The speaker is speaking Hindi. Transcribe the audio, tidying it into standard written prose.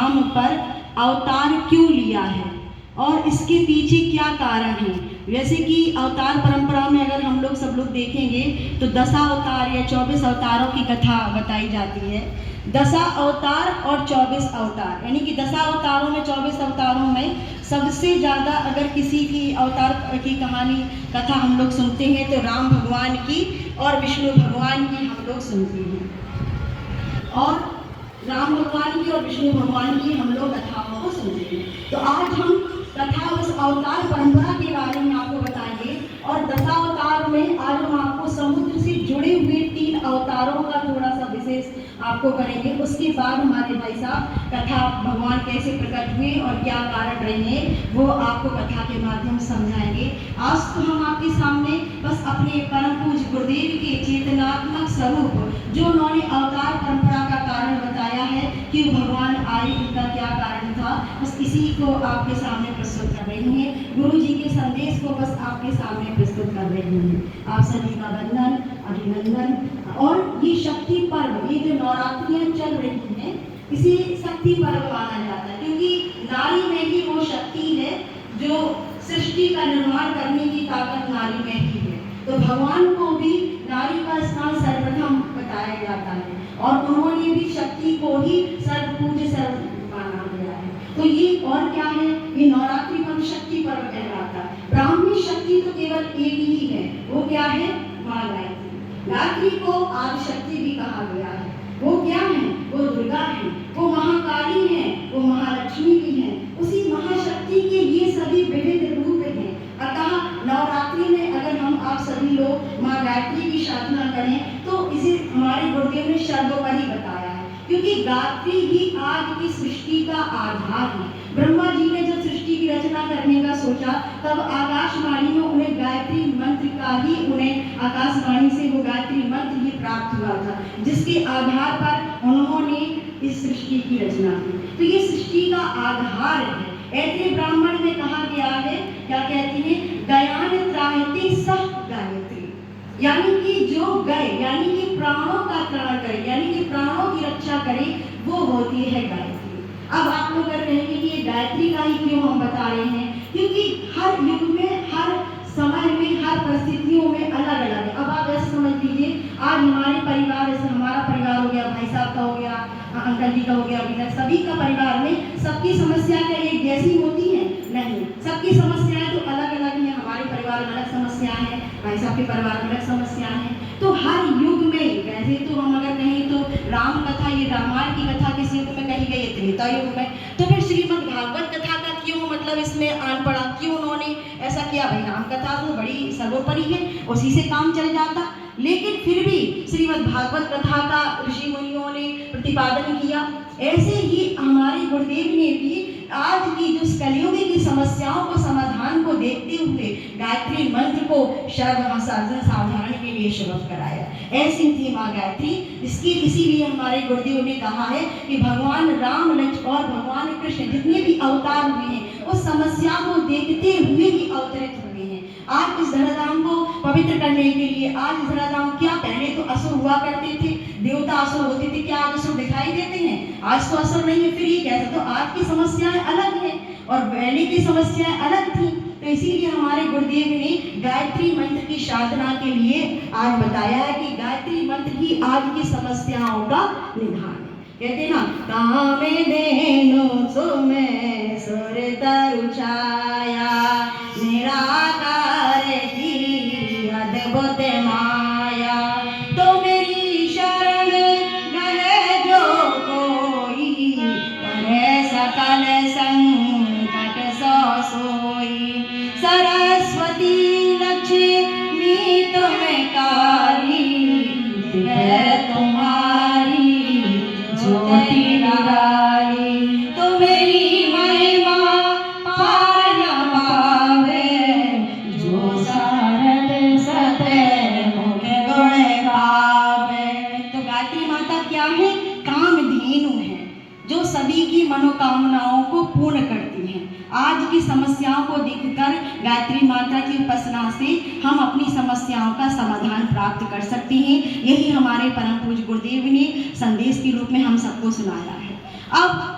धाम पर अवतार क्यों लिया है और इसके पीछे क्या कारण है। जैसे कि अवतार परंपरा में अगर हम लोग सब लोग देखेंगे तो 10 अवतार या 24 अवतारों की कथा बताई जाती है। 10 अवतार और 24 अवतार, यानी कि 10 अवतारों में 24 अवतारों में सबसे ज़्यादा अगर किसी की अवतार की कहानी कथा हम लोग सुनते हैं तो राम भगवान की और विष्णु भगवान की हम लोग सुनते हैं, और राम भगवान की और विष्णु भगवान की हम लोग कथाओं को सुनते हैं। तो आज हम कथा उस अवतार परंपरा के बारे में आपको बताएंगे, और 10 अवतार में आज हम आपको समुद्र से जुड़े हुए 3 अवतारों का थोड़ा सा विशेष आपको करेंगे। उसके बाद हमारे भाई साहब कथा भगवान कैसे प्रकट हुए और क्या कारण रहे वो आपको कथा के माध्यम समझाएंगे। आज तो हम आपके सामने बस अपने परम पूज्य गुरुदेव के चेतनात्मक स्वरूप जो उन्होंने अवतार परंपरा का कारण बताया है कि भगवान आए, इनका क्या कारण था, बस इसी को आपके सामने प्रस्तुत कर रही हैं। गुरु जी के संदेश को बस आपके सामने प्रस्तुत कर रही हैं। आप सभी का वंदन, अभिनंदन। और ये शक्ति पर्व, ये जो नवरात्रियां चल रही हैं, इसे शक्ति पर्व माना जाता है, क्योंकि नारी में ही वो शक्ति है जो सृष्टि का निर्माण करने की ताकत नारी में ही है। तो भगवान को भी नारी का स्थान सर्वप्रथम बताया जाता है, और उन्होंने भी शक्ति को ही सर्वपूज्य सर्व माना गया है। तो ये और क्या है, ये नवरात्रि पर्व शक्ति पर्व कहलाता है। ब्राह्मी शक्ति तो केवल एक ही है, वो क्या है, माँ गायत्री। गायत्री को आदि शक्ति भी कहा गया है। वो क्या है, वो दुर्गा है, वो महाकाली है, वो महालक्ष्मी भी है। उसी महाशक्ति के ये सभी विविध रूप हैं। अतः नवरात्रि में अगर हम आप सभी लोग माँ गायत्री की साधना करें तो इसे हमारे गुरुदेव ने सर्वोपरि बताया है, क्योंकि गायत्री ही आज की सृष्टि का आधार है। ब्रह्मा जी ने जब सृष्टि की रचना करने का सोचा तब आकाशवाणी में उन्हें गायत्री मंत्र का ही, उन्हें आकाशवाणी से वो गायत्री मंत्र ही प्राप्त हुआ था, जिसके आधार पर उन्होंने इस सृष्टि की रचना की। तो ये सृष्टि का आधार है। ऐसे ब्राह्मण में कहा गया है, क्या कहते हैं, गयान त्रायते सह गायत्री, यानी कि जो गए यानी कि प्राणों का त्राण करे, यानी कि प्राणों की रक्षा करे, वो होती है गायत्री। अब आप लोग कर कहेंगे कि ये गायत्री का ही क्यों हम बता रहे हैं, क्योंकि हर युग में, हर समय में, हर परिस्थितियों में अलग अलग है। अब आप ऐसे समझ लीजिए, आज हमारे परिवार, जैसे हमारा परिवार हो गया, भाई साहब का हो गया, अंकल जी का हो गया, अभी सभी का परिवार में सबकी समस्याएं क्या एक जैसी होती हैं? नहीं, सबकी समस्याएं तो अलग अलग हैं। हमारे परिवार में अलग समस्याएं हैं, भाई साहब के परिवार में अलग समस्याएं हैं। तो हर युग में, वैसे तो हम अगर कहें तो राम कथा, ये रामायण की कथा किस युग में कही गई? त्रेता युग में। तो फिर श्रीमद् भागवत कथा का क्यों मतलब इसमें आन पड़ा, क्यों उन्होंने ऐसा किया? भाई राम कथा तो बड़ी सर्वोपरि है, उसी से काम चल जाता। लेकिन फिर भी श्रीमद् भागवत कथा का ऋषि मुनियों ने प्रतिपादन किया। ऐसे ही हमारे गुरुदेव ने भी आज की जो कलियुग की समस्याओं को, समाधान को देखते हुए गायत्री मंत्र को सर्वसाधारण के लिए सुलभ कराया। ऐसी थी माँ गायत्री। इसीलिए हमारे गुरुदेव ने कहा है कि भगवान राम, लक्ष्मण और भगवान कृष्ण जितने भी अवतार हुए हैं उस समस्या को देखते हुए ही अवतरित हुए हैं। आज इस धराधाम को पवित्र करने के लिए, आज इस धराधाम क्या, पहले तो असुर हुआ करते थे, देवता असुर होते थे, क्या आज असुर दिखाई देते हैं? आज तो असुर नहीं है। फिर ये कैसे? तो आज की समस्याएं अलग हैं और पहले की समस्याएं अलग थी। तो इसीलिए हमारे गुरुदेव ने गायत्री मंत्र की साधना के लिए आज बताया है कि गायत्री मंत्र ही आज की समस्याओं का निदान है। कहते ना, कामे देनो सुमे सुर तरु छाया, निराकार की अद्भुत माया, तो मेरी शरण गए जो कोई, करे सकल संकट सो सोई। सरस्वती लक्ष्मी तुम्हें काली, है तुम्हारी ज्योति निराली, तो मेरी महिमा पार न पावे, जो सारद सते मुखे गुण गावे। तो गायत्री माता क्या है? कामधेनु है, जो सभी की मनोकामनाओं को पूर्ण करती हैं। आज की समस्याओं को देखकर गायत्री माता की उपासना से हम अपनी समस्याओं का समाधान प्राप्त कर सकते हैं। यही हमारे परम पूज्य गुरुदेव ने संदेश के रूप में हम सबको सुनाया है। अब